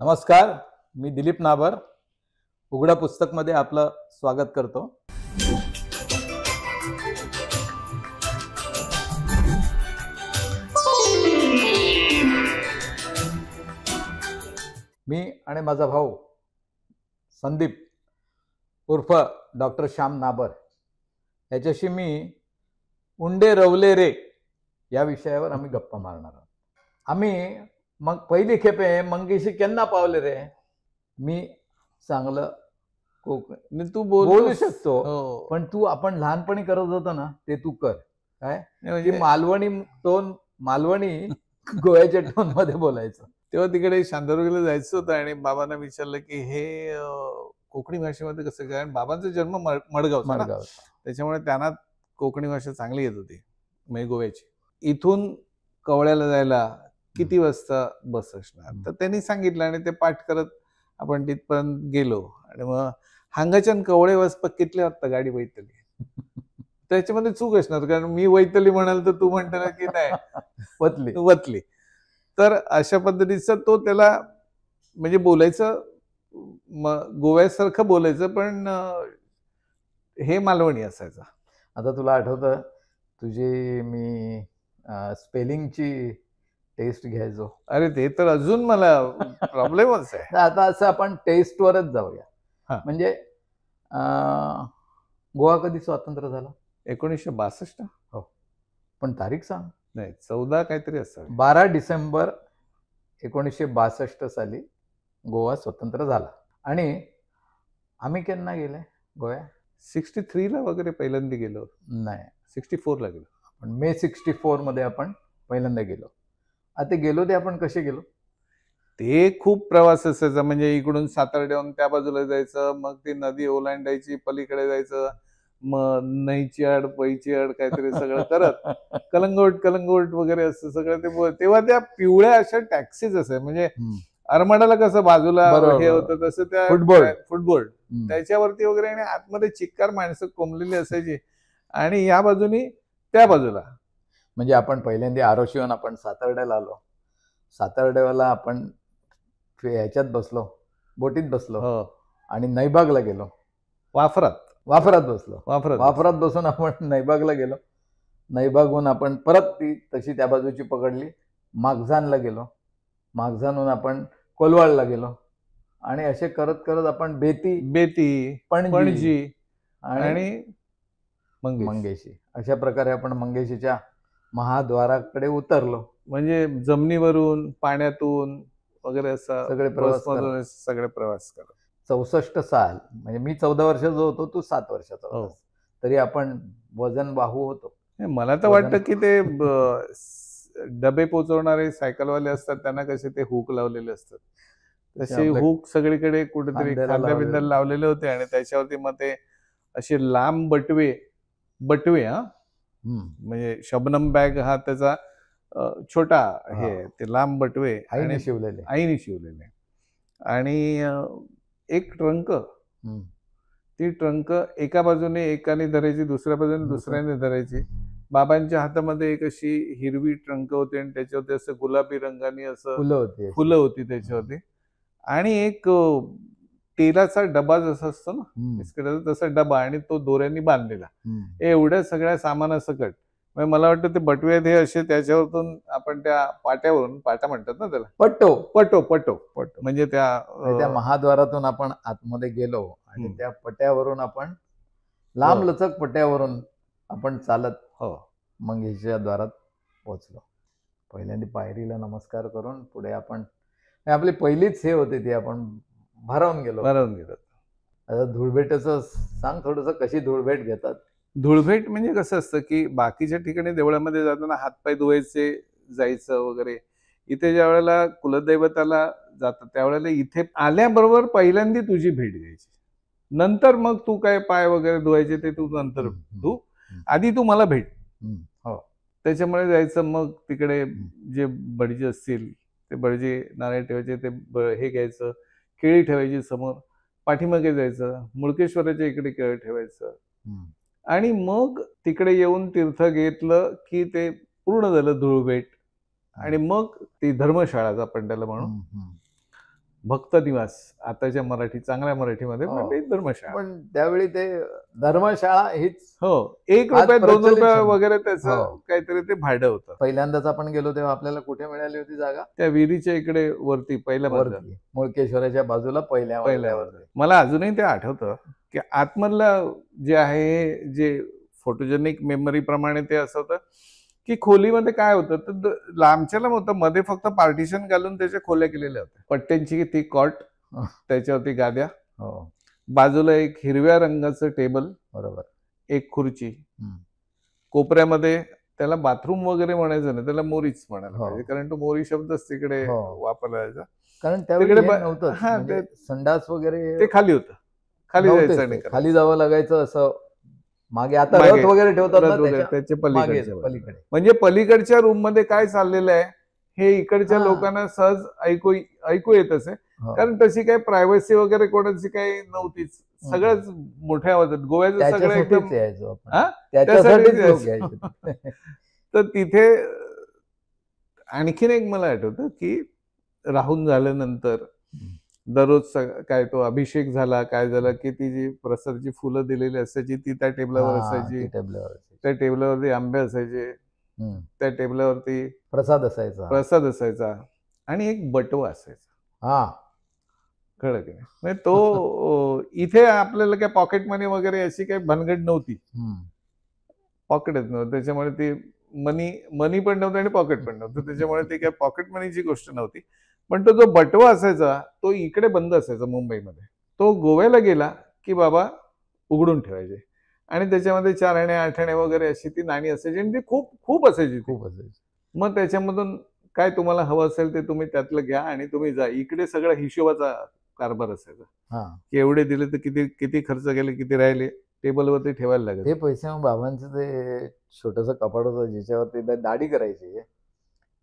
नमस्कार, मी दिलीप नाबर उघडा पुस्तकमध्ये आपलं स्वागत करतो. मी आणि माझा भाऊ संदीप उर्फ डॉक्टर श्याम नाबर याच्याशी मी उंडे रवले रे या विषयावर आम्ही गप्पा मारणार आहोत. आम्ही मग पहिली खेपे मंगेशी केन्ना पावले रे. मी चांगलं कोकणी तू बोलू शकतो, पण तू आपण लहानपणी करत होतो ना ते तू कर. काय म्हणजे मालवणी गोव्याच्या टोन मध्ये बोलायचं. तेव्हा तिकडे शांतादुर्गला जायचं होतं आणि बाबांना विचारलं की हे कोकणी भाषेमध्ये कसं काय. बाबांचा जन्म मडगाव, त्याच्यामुळे त्यांना कोकणी भाषा चांगली येत होती, म्हणजे गोव्याची. इथून कवळ्याला जायला किती वाजता बस असणार, तर त्यांनी सांगितलं आणि ते पाठ करत आपण तिथपर्यंत गेलो. आणि मग हांगाच्यान कवळे वाजता कितले वाजता गाडी वैतली. त्याच्यामध्ये चूक असणार, कारण मी वैतली म्हणाल तर तू म्हणता की नाही वतली. तर अशा पद्धतीचं तो त्याला म्हणजे बोलायचं गोव्यासारखं बोलायचं, पण हे मालवणी असायचं. आता तुला आठवतं तुझी मी स्पेलिंगची टेस्ट घ्यायचो. अरे ते तर अजून मला प्रॉब्लेमच आहे. आता असं आपण टेस्टवरच जाऊया. म्हणजे गोवा कधी स्वतंत्र झाला? 1962. हो, पण तारीख सांग. नाही, 14 काहीतरी असं. 12 डिसेंबर 1962 साली गोवा स्वतंत्र झाला. आणि आम्ही केव्हा गेले गोव्या? 63ला वगैरे पहिल्यांदा गेलो. नाही, 64ला गेलो. आपण मे 64 मध्ये आपण पहिल्यांदा गेलो. आता गेलो ते आपण कसे गेलो? ते खूप प्रवास असायचा. म्हणजे इकडून सातार्ड्याहून त्या बाजूला जायचं, मग ती नदी ओलांडायची, पलीकडे जायचं, मग नईची आड पैची आड काहीतरी सगळं करत कलंगोट वगैरे असं सगळं. ते तेव्हा त्या पिवळ्या अशा टॅक्सीज असाय. म्हणजे आरमाडाला कसं बाजूला हे होतं तसं त्या फुटबॉल त्याच्यावरती वगैरे, आणि आतमध्ये चिक्कार माणसं कोंबलेली असायची, आणि या बाजूनी त्या बाजूला. म्हणजे आपण पहिल्यांदा आरोशीहून आपण सातार्ड्याला आलो. सातार्ड्याला आपण ह्याच्यात बसलो, बोटीत बसलो, आणि नैबागला गेलो. वाफरात बसलो. वाफरात बसून आपण नैबागला गेलो. नैबागहून आपण परत ती तशी त्या बाजूची पकडली, मागझानला गेलो. मागझानहून आपण कोलवाडला गेलो, आणि असे करत करत आपण बेती पणजी आणि मंगेशी अशा प्रकारे आपण मंगेशीच्या महाद्वाराकडे उतरलो. म्हणजे जमिनीवरून, पाण्यातून वगैरे असं सगळे प्रवास करत. 64 साल म्हणजे मी 14 वर्षाचा होतो, तू 7 वर्षाचा होता. तरी आपण वजन बाहू होतो. मला तर वाटतं की ते डबे पोचवणारे सायकलवाले असतात, त्यांना कसे ते हुक लावलेले असतात, तसे हुक सगळीकडे कुठेतरी खांद्या बिंद्याला लावलेले होते. आणि त्याच्यावरती मग ते असे लांब बटवे म्हणजे शबनम बॅग हा त्याचा छोटा हे ते लांब बटवे आईने शिवलेले. आणि एक ट्रंक, ती ट्रंक एका बाजूने एकाने धरायची, दुसऱ्या बाजूने दुसऱ्याने धरायची. बाबांच्या हातामध्ये एक अशी हिरवी ट्रंक होती, आणि त्याच्यावरती असं गुलाबी रंगाने असं फुलं होती त्याच्यावरती. आणि एक तेलाचा डबा जसा असतो ना बिस्किटाचा, तसा डबा, आणि तो दोऱ्यांनी बांधलेला. एवढ्या सगळ्या सामानासकट मला वाटतं ते बटवे हे असे, त्याच्यावरून आपण त्या पाट्यावरून, पाटा म्हणतात ना त्याला, पटो म्हणजे त्या महाद्वारातून आपण आतमध्ये गेलो, आणि त्या पट्यावरून आपण लांब लचक पट्यावरून आपण चालत मंगेशीच्या द्वारात पोहोचलो. पहिल्यांदा पायरीला नमस्कार करून पुढे आपण, आपली पहिलीच हे होती ती, आपण भरावून गेलो. आता धुळभेटाचं सांग थोडस, कशी धुळभेट घेतात? धुळभेट म्हणजे कसं असतं की बाकीच्या ठिकाणी देवळामध्ये जाताना हातपाय धुवायचे, जायचं वगैरे. इथे ज्या वेळेला कुलदैवताला जातात त्यावेळेला इथे आल्याबरोबर पहिल्यांदा तुझी भेट घ्यायची, नंतर मग तू काय पाय वगैरे धुवायचे ते तू नंतर धु, आधी तू मला भेट. त्याच्यामुळे जायचं. मग तिकडे जे बडजे असतील ते बडजे नारळ ठेवायचे, ते हे घ्यायचं, केळी ठेवायची समोर, पाठीमागे जायचं, मुळकेश्वराच्या इकडे केळी ठेवायचं, आणि मग तिकडे येऊन तीर्थ घेतलं की ते पूर्ण झालं धुळभेट. आणि मग ती धर्मशाळा आपण त्याला म्हणू, भक्त निवास, आताच्या मराठी चांगल्या मराठीमध्ये पण ते धर्मशाळा. पण त्यावेळी ते धर्मशाळा हीच, हो, 1 रुपया 2 रुपया वगैरे त्याचं काहीतरी ते भाडं होतं. पहिल्यांदाच आपण गेलो तेव्हा आपल्याला कुठे मिळाली होती जागा? त्या विहिरीच्या इकडे वरती पहिल्या वरती मुळकेश्वराच्या बाजूला पहिल्यावर. मला अजूनही ते आठवतं की आतमधलं जे आहे, जे फोटोजेनिक मेमरी प्रमाणे ते असं होतं की खोलीमध्ये काय होतं तर लांबच्या लांब होतं, मध्ये फक्त पार्टिशन घालून त्याच्या खोल्या केलेल्या होत्या. पट्ट्यांची ती कॉट, त्याच्यावरती गाद्या, बाजूला एक हिरव्या रंगाचं टेबल, बरोबर, एक खुर्ची, कोपऱ्यामध्ये त्याला बाथरूम वगैरे म्हणायचं नाही, त्याला मोरीच म्हणायला पाहिजे, कारण तो मोरी शब्दच तिकडे वापरला जायचा. कारण त्यावेळी संडास वगैरे ते खाली होतं, खाली जायचं नाही, खाली जावं लागायचं. असं मागे आता रथ वगैरे ठेवतात त्याच्या पलीकडे, म्हणजे पलीकडच्या रूम मध्ये काय चाललेलं आहे हे इकडच्या लोकांना सहज ऐकू येत असे, कारण तशी काही प्रायव्हसी वगैरे कोणाची काही नव्हतीच. सगळंच मोठ्या आवाजात, गोव्याचं सगळं एकदम तर तिथे आणखीन एक मला आठवतं की राहून झाल्यानंतर दररोज काय तो अभिषेक झाला काय झाला की ती जी प्रसादची फुलं दिलेली असायची ती त्या टेबलावर असायची, त्या टेबलावरती आंबे असायचे, त्या टेबलावरती प्रसाद असायचा आणि एक बटवा असायचा. कळलं की नाही? म्हणजे तो इथे आपल्याला काय पॉकेट मनी वगैरे अशी काही भानगड नव्हती, पॉकेटच नव्हतं, त्याच्यामुळे ती मनी पण नव्हतं आणि पॉकेट पण नव्हतं, त्याच्यामुळे ती काय पॉकेट मनीची गोष्ट नव्हती. पण तो जो बटवा असायचा तो इकडे बंद असायचा मुंबईमध्ये, तो गोव्याला गेला की बाबा उघडून ठेवायचे आणि त्याच्यामध्ये 4 आणे 8 आणे वगैरे अशी ती नाणी असायची आणि ती खूप असायची. मग त्याच्यामधून काय तुम्हाला हवं असेल ते तुम्ही त्यातलं घ्या आणि तुम्ही जा. इकडे सगळा हिशोबाचा कारभार असायचा की एवढे दिले तर किती खर्च केले, किती राहिले, टेबलवरती ठेवायला लागेल. ते पैसे मग बाबांचं ते छोटंसं कपाट होतं ज्याच्यावरती दाढी करायची,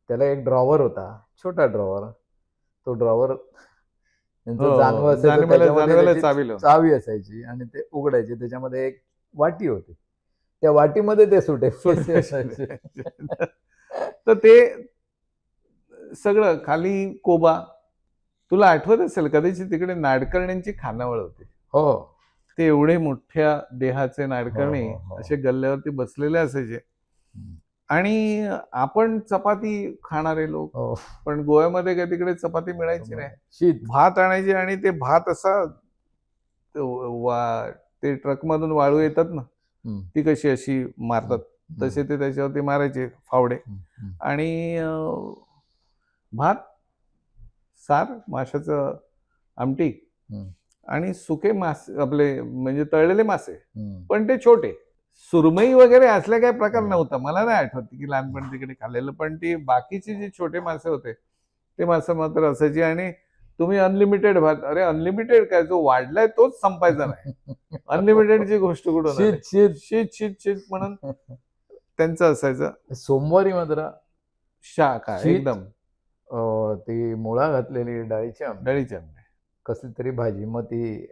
त्याला एक ड्रॉवर होता, छोटा ड्रॉवर. तो ड्रॉवर चावी असायची आणि ते उघडायची, त्याच्यामध्ये एक वाटी होती, त्या वाटीमध्ये ते सुटे असायचे. तर ते सगळं खाली कोबा, तुला आठवत असेल कदाचित तिकडे नाडकर्ण्यांची खानावळ होती. ते एवढे मोठ्या देहाचे नाडकर्णी असे गल्ल्यावरती बसलेले असायचे आणि आपण चपाती खाणारे लोक, पण गोव्यामध्ये काय तिकडे चपाती मिळायची नाही, भात आणायचे आणि ते भात असा ते ट्रक मधून वाळू येतात ना, ती कशी अशी मारतात तसे ते त्याच्यावरती मारायचे फावडे आणि भात, सार, माशाचं आमटी आणि सुके मासे, आपले म्हणजे तळलेले मासे, पण ते छोटे. सुरमई वगैरे असल्या काही प्रकार नव्हता, मला नाही आठवत की लहानपणी तिकडे खाल्लेलं, पण ती बाकीचे जे छोटे मासे होते ते मासे मात्र असायचे आणि तुम्ही अनलिमिटेड भात. अरे अनलिमिटेड काय, जो वाढलाय तोच संपायचा नाही, अनलिमिटेडची गोष्ट कुठं, शीत म्हणून त्यांचं असायचं. सोमवारी मात्र शाखा एकदम ती मुळा घातलेली डाळीची आमटी, कसली तरी भाजी, मग ती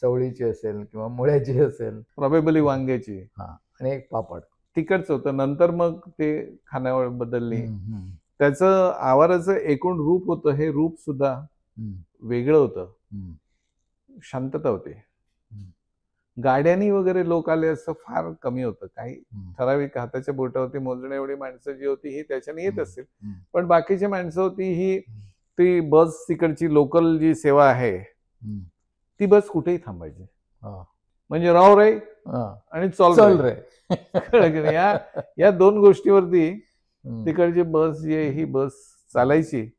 चवळीची असेल किंवा मुळ्याची असेल, प्रॉबेबली वांग्याची, आणि एक पापड. तिकडच होतं. नंतर मग ते खानावळ बदलली, त्याचं आवाराचं एकूण रूप होतं, हे रूप सुद्धा वेगळं होतं, शांतता होती. गाड्यांनी वगैरे लोक आले असं फार कमी होतं, काही ठराविक हाताच्या बोटावरती मोजण्या एवढी माणसं जी होती ही त्याच्याने येत असतील, पण बाकीची माणसं होती ही ती बस तिकडची लोकल जी सेवा आहे ती बस कुठेही थांबायची, म्हणजे राव रे आणि चल रे. या 2 गोष्टीवरती तिकडची बस ही बस चालायची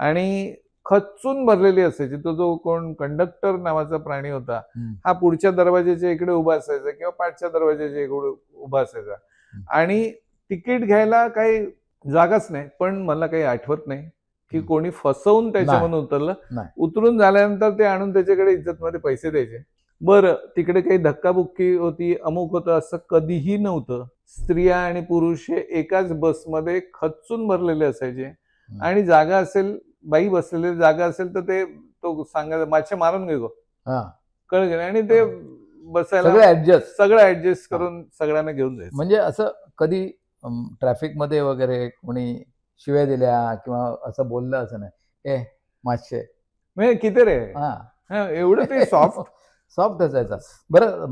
आणि खच्चून भरलेली असायची. तो जो कोण कंडक्टर नावाचा प्राणी होता हा पुढच्या दरवाजाच्या इकडे उभा असायचा किंवा पाठच्या दरवाजाच्या इकडे उभा असायचा आणि तिकीट घ्यायला काही जागाच नाही. पण मला काही आठवत नाही की कोणी फसवून त्याच्यामधून उतरलं. उतरून झाल्यानंतर ते आणून त्याच्याकडे इज्जतमध्ये पैसे द्यायचे. बरं, तिकडे काही धक्काबुक्की होती, अमुक होतं, असं कधीही नव्हतं. स्त्रिया आणि पुरुष हे एकाच बसमध्ये खच्चून भरलेले असायचे आणि जागा असेल, बाई बसलेली जागा असेल तर ते तो सांगायचं मासे मारून घेतो, कळलं की नाही, आणि ते बसायला सगळं ऍडजस्ट करून सगळ्यांना घेऊन जायचं. म्हणजे असं कधी ट्रॅफिक मध्ये वगैरे कोणी शिव्या दिल्या किंवा असं बोललं असं नाही, ए मासे म्हणजे किती रे, एवढं ते सॉफ्ट सॉफ्ट असायचा. बरं,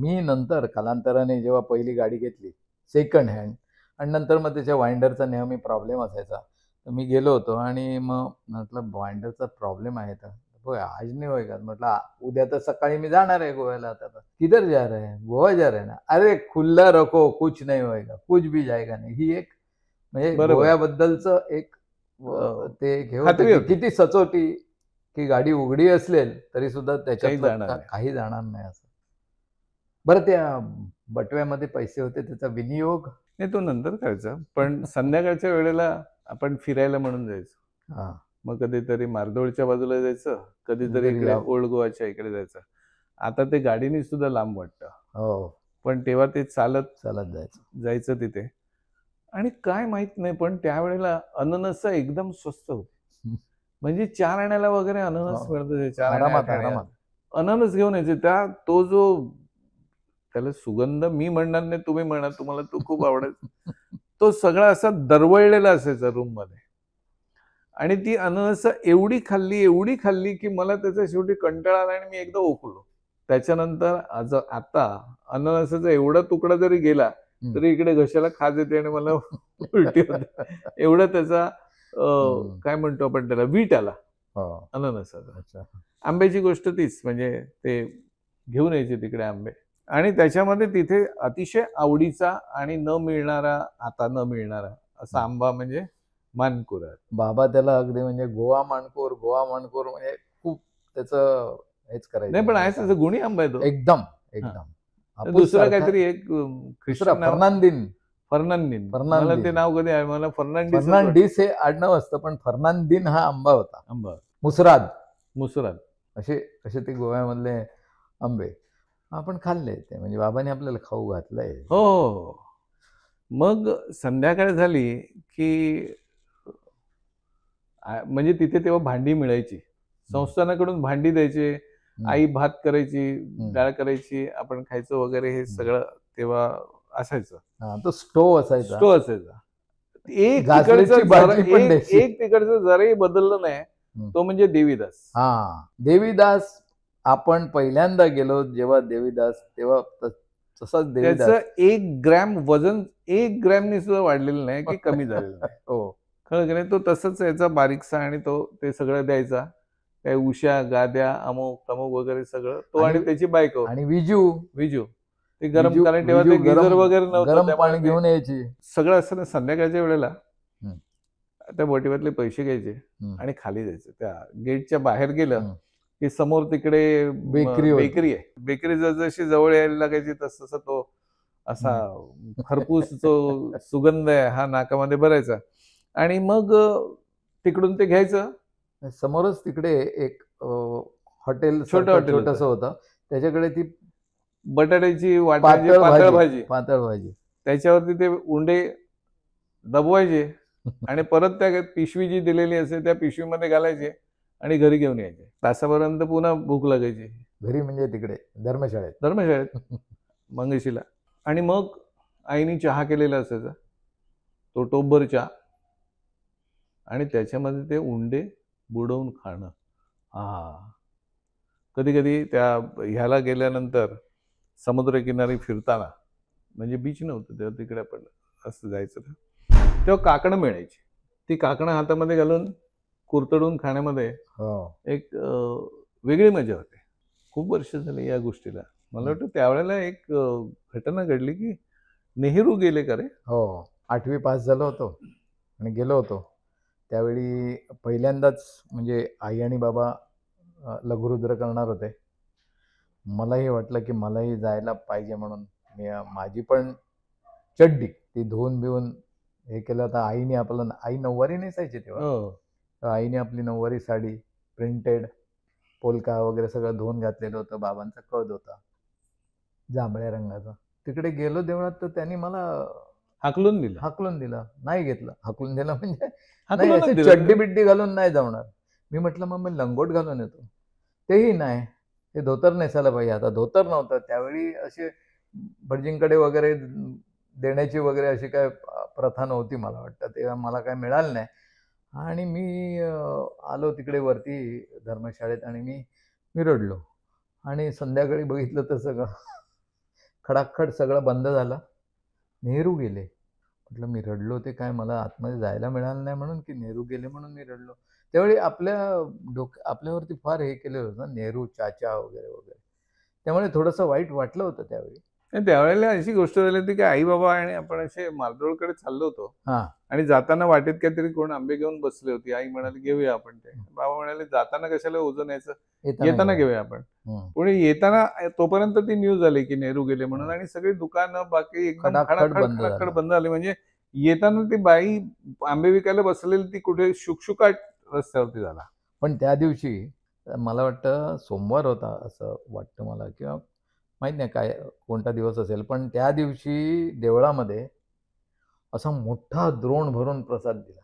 मी नंतर कालांतराने जेव्हा पहिली गाडी घेतली सेकंड हँड, आणि नंतर मग त्याच्या वाइंडरचा नेहमी प्रॉब्लेम असायचा, तर मी गेलो होतो आणि मग म्हटलं वाइंडरचा प्रॉब्लेम आहे तर होय, आज नाही होय म्हटलं, उद्या तर सकाळी मी जाणार आहे गोव्याला. आता किधर जा रहे हैं? गोवा जा रहे ना. अरे खुल्ला रखो, कुछ नाही होएगा, कुछ भी जाएगा नाही. ही एक म्हणजे गोव्याबद्दलचं एक ते हे होतं, किती सचोटी की गाडी उघडी असेल तरी सुद्धा त्याच्यात काही जाणार नाही असं. बरं, त्या बटव्यामध्ये पैसे होते, त्याचा विनियोग नाही तो नंतर करायचा, पण संध्याकाळच्या वेळेला आपण फिरायला म्हणून जायचो. मग कधीतरी मारदोळच्या बाजूला जायचं, कधीतरी इकडे ओल्ड गोवाच्या इकडे जायचं. आता ते गाडीने सुद्धा लांब वाटतं. हो, पण तेव्हा ते चालत जायचं तिथे. आणि काय माहित नाही, पण त्यावेळेला अननस एकदम स्वस्त होते. म्हणजे 4 आण्याला वगैरे अननस मिळत, 4 आण्यात अननस घेऊन यायचे. तो जो त्याला सुगंध मी म्हणणार नाही, तुम्ही म्हणणार, तुम्हाला तो खूप आवडायचा. तो सगळा असा दरवळलेला असायचा रूम मध्ये. आणि ती अननस एवढी खाल्ली की मला त्याचा शेवटी कंटाळा आला आणि मी एकदा ओकलो. त्याच्यानंतर आता अननसाचा एवढा तुकडा जरी गेला तरी इकडे घशाला खाज येते आणि मला उलटी होते. एवढं त्याचा काय म्हणतो आपण त्याला, वीट आला अननसाचा. आंब्याची गोष्ट तीच, म्हणजे ते घेऊन यायचे तिकडे आंबे, आणि त्याच्यामध्ये तिथे अतिशय आवडीचा आणि न मिळणारा असा आंबा म्हणजे मानकुर. बाबा त्याला अगदी म्हणजे गोवा मानकूर म्हणजे खूप त्याचं हेच करायचं. नाही, पण आहे त्याचं गुणी आंबा आहे तो एकदम. दुसरा काहीतरी एक फर्नांडिन मला ते नाव कधी आहे, मला फर्नांडिस हे आडनाव असतं, पण फर्नांडिन हा आंबा होता. मुसराद असे ते गोव्यामधले आंबे आपण खाल्ले ते, म्हणजे बाबांनी आपल्याला खाऊ घातलंय. हो. मग संध्याकाळ झाली की म्हणजे तिथे तेव्हा भांडी मिळायची, संस्थानाकडून भांडी द्यायचे, आई भात करायची, डाळ करायची, आपण खायचं वगैरे, हे सगळं तेव्हा असायचं. तो स्टोव असायचा. एक तिकडचं जराही बदललं नाही, तो म्हणजे देवीदास. देवीदास आपण पहिल्यांदा गेलो जेव्हा देवीदास, तेव्हा तसाच देवीदास. 1 ग्रॅम वजन 1 ग्रॅमनी सुद्धा वाढलेलं नाही की कमी झालेलं नाही. हो, खरं की नाही. तो तसंच यायचा बारीकसा, आणि तो ते सगळं द्यायचा, काही उशा गाद्या अमुक तमुक वगैरे सगळं तो, आणि त्याची बायको आणि विजू ते गरम, कारण तेव्हा ते गिझर वगैरे नव्हतं, गरम पाणी घेऊन यायची. सगळं असं ना. संध्याकाळच्या वेळेला त्या बोटीवरले पैसे घ्यायचे आणि खाली जायचे. त्या गेटच्या बाहेर गेलं की समोर तिकडे बेकरी आहे. बेकरी जशी जवळ यायला लागायची तसं तो असा खरपूस जो सुगंध आहे हा नाकामध्ये भरायचा, आणि मग तिकडून ते घ्यायचं. समोरच तिकडे एक हॉटेल छोटस होतं, त्याच्याकडे ती बटाट्याची पातळ भाजी, त्याच्यावरती ते उंडे दबवायचे आणि परत त्या पिशवी जी दिलेली असे त्या पिशवीमध्ये घालायचे आणि घरी घेऊन यायचे. तासापर्यंत पुन्हा भूक लागायची. घरी म्हणजे तिकडे धर्मशाळेत मंगेशीला. आणि मग आईने चहा केलेला असायचा, तो टोपभर चहा, आणि त्याच्यामध्ये ते उंडे बुडवून खाणं. कधी कधी त्या ह्याला गेल्यानंतर समुद्रकिनारी फिरताना, म्हणजे बीच नव्हतं तेव्हा, तिकडे आपण असं जायचं, तेव्हा काकडं मिळायची. ती काकडं हातामध्ये घालून कुरतडून खाण्यामध्ये एक वेगळी मजा होते. खूप वर्ष झाली या गोष्टीला. मला वाटतं त्यावेळेला एक घटना घडली की नेहरू गेले का रे. हो, 8वी पास झालो होतो आणि गेलो होतो. त्यावेळी पहिल्यांदाच म्हणजे आई आणि बाबा लघुरुद्र करणार होते. मलाही वाटलं की मलाही जायला पाहिजे, म्हणून मी माझी पण चड्डी ती धुवून बिवून हे केलं होतं. आईने आपलं, आई नऊवारी नेसायची तेव्हा, आईने आपली नऊवारी साडी प्रिंटेड पोलका वगैरे सगळं धुवून घातलेलं होतं. बाबांचा कद होता जांभळ्या रंगाचा. तिकडे गेलो देवळात तर त्यांनी मला हाकलून दिलं. नाही घेतलं. हाकलून दिलं म्हणजे चड्डी बिड्डी घालून नाही जमणार. मी म्हटलं मग मी लंगोट घालून येतो. तेही नाही, ते धोतर नेसायला पाहिजे. आता धोतर नव्हतं त्यावेळी, असे भटजींकडे वगैरे देण्याची वगैरे अशी काय प्रथा नव्हती मला वाटतं, तेव्हा मला काय मिळालं नाही. आणि मी आलो तिकडे वरती धर्मशाळेत आणि मी रडलो. आणि संध्याकाळी बघितलं तर सगळं खडाखड सगळं बंद झालं. नेहरू गेले. म्हटलं मी रडलो ते काय मला आतमध्ये जायला मिळालं नाही म्हणून, की नेहरू गेले म्हणून मी रडलो. त्यावेळी आपल्यावरती फार हे केलं होतं ना, नेहरू चाचा वगैरे वगैरे. त्यामुळे थोडंसं वाईट वाटलं होतं त्यावेळी. त्यावेळेला अशी गोष्ट झाली होती की आई बाबा आणि आपण असे मालरोडकडे चाललो होतो. आणि जाताना वाटेत काहीतरी कोण आंबे घेऊन बसले होते. आई म्हणाली घेऊया आपण ते. बाबा म्हणाले जाताना कशाला ओझं न्यायचं, येताना घेऊया आपण. पुढे येताना तोपर्यंत ती न्यूज आली की नेहरू गेले म्हणून, आणि सगळी दुकानं बाकी एकदम खडाखड बंद झाली. म्हणजे येताना ती बाई आंबे विकायला बसलेली ती कुठे शुकशुकाट रस्त्यावरती झाला. पण त्या दिवशी मला वाटतं सोमवार होता असं वाटतं मला, किंवा माहित नाही काय कोणता दिवस असेल, पण त्या दिवशी देवळामध्ये असा मोठा द्रोण भरून प्रसाद दिला.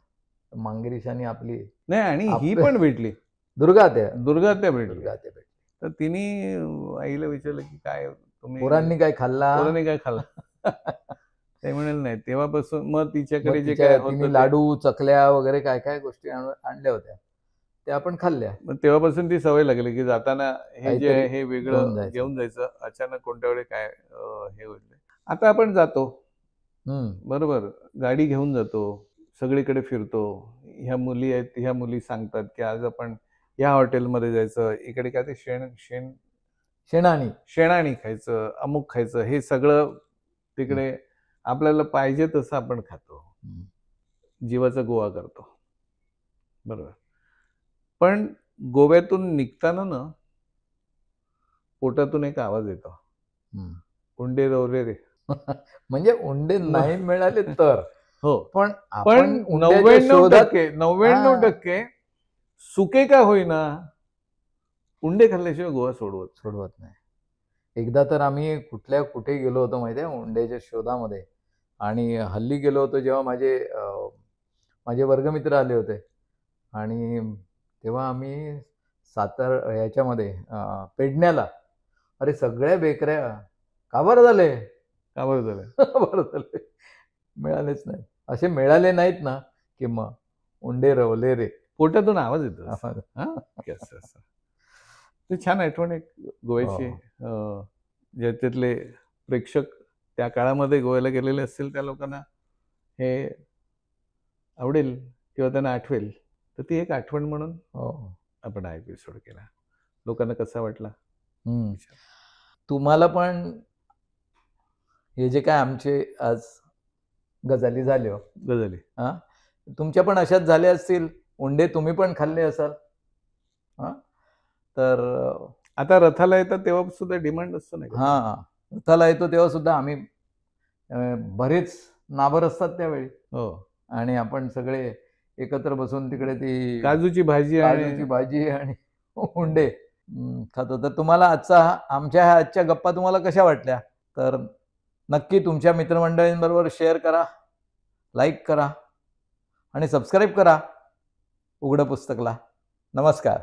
मांगेरीशांनी आपली नाही, आणि ही पण भेटली, दुर्गात्या भेटली. तर तिने आईला विचारलं की काय तुम्ही पोरांनी काय खाल्ला, ते म्हणाल नाही. तेव्हापासून मग तिच्याकडे जे काय तिने लाडू चकल्या वगैरे काय काय गोष्टी आणल्या होत्या ते आपण खाल्ल्या. मग तेव्हापासून ती सवय लागली की जाताना हे जे आहे हे वेगळं घेऊन जायचं. अचानक कोणत्या वेळी काय हे होईल. आता आपण जातो बरोबर, गाडी घेऊन जातो, सगळीकडे फिरतो. ह्या मुली आहेत, ह्या मुली सांगतात की आज आपण या हॉटेलमध्ये जायचं, इकडे काय ते शेणाणी खायचं, अमुक खायचं, हे सगळं तिकडे आपल्याला पाहिजे तसं आपण खातो, जीवाचा गोवा करतो बरोबर. पण गोव्यातून निघताना ना पोटातून एक आवाज येतो, उंडे रवले रे. म्हणजे उंडे नाही मिळाले तर हो, पण 99% सुके का होईना उंडे खाल्ल्याशिवाय गोवा सोडवत नाही. एकदा तर आम्ही कुठे गेलो होतो माहिती आहे उंडेच्या शोधामध्ये. आणि हल्ली गेलो होतो जेव्हा माझे वर्गमित्र आले होते, आणि तेव्हा आम्ही याच्यामध्ये पेडण्याला, अरे सगळ्या बेकऱ्या का बरं झाले मिळालेच नाही. असे मिळाले नाहीत ना की मग उंडे रवले रे, पोटातून आवाज येतो. ते छान आठवण एक गोव्याची. ज्याच्यातले प्रेक्षक त्या काळामध्ये गोव्याला गेलेले असतील त्या लोकांना हे आवडेल किंवा त्यांना आठवेल. तर ती एक आठवण म्हणून आपण हा एपिसोड केला. लोकांना कसा वाटला? तुम्हाला पण हे जे काय आमचे आज गजाली झाले तुमच्या पण अशाच झाल्या असतील. उंडे तुम्ही पण खाल्ले असाल. तर आता रथाला येतात तेव्हा सुद्धा डिमांड असतो ना. रथाला येतो तेव्हा सुद्धा आम्ही बरेच नाबर असतात त्यावेळी. आणि आपण सगळे एकत्र बसून तिकडे ती काजूची भाजी आणि उंडे खातो. तर तुम्हाला आमच्या ह्या आजच्या गप्पा तुम्हाला कशा वाटल्या? तर नक्की तुमच्या मित्रमंडळींबरोबर शेअर करा, लाईक करा आणि सबस्क्राईब करा उघडं पुस्तकला. नमस्कार.